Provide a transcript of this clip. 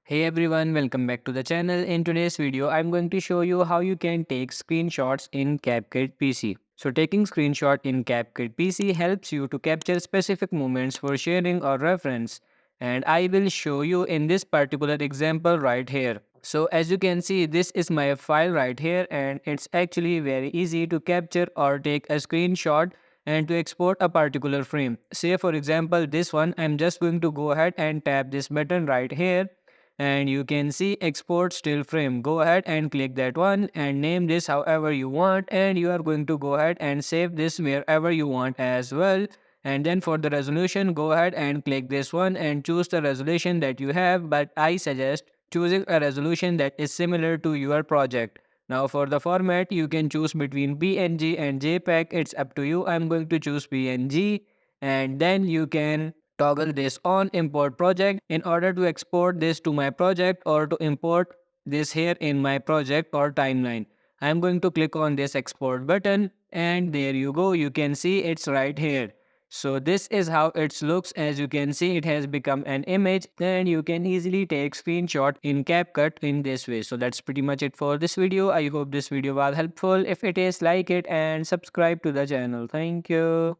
Hey everyone, welcome back to the channel. In today's video, I'm going to show you how you can take screenshots in Capcut PC. So taking screenshot in Capcut PC helps you to capture specific moments for sharing or reference. And I will show you in this particular example right here. So as you can see, this is my file right here and it's actually very easy to capture or take a screenshot and to export a particular frame. Say for example, this one, I'm just going to go ahead and tap this button right here and you can see export still frame. Go ahead and click that one and name this however you want, and you are going to go ahead and save this wherever you want as well. And then for the resolution, go ahead and click this one and choose the resolution that you have, but I suggest choosing a resolution that is similar to your project. Now for the format, you can choose between PNG and JPEG. It's up to you. I'm going to choose PNG, and then you can toggle this on import project in order to export this to my project or to import this here in my project or timeline. I'm going to click on this export button and there you go. You can see it's right here. So this is how it looks. As you can see, it has become an image and you can easily take screenshot in CapCut in this way. So that's pretty much it for this video. I hope this video was helpful. If it is, like it and subscribe to the channel. Thank you.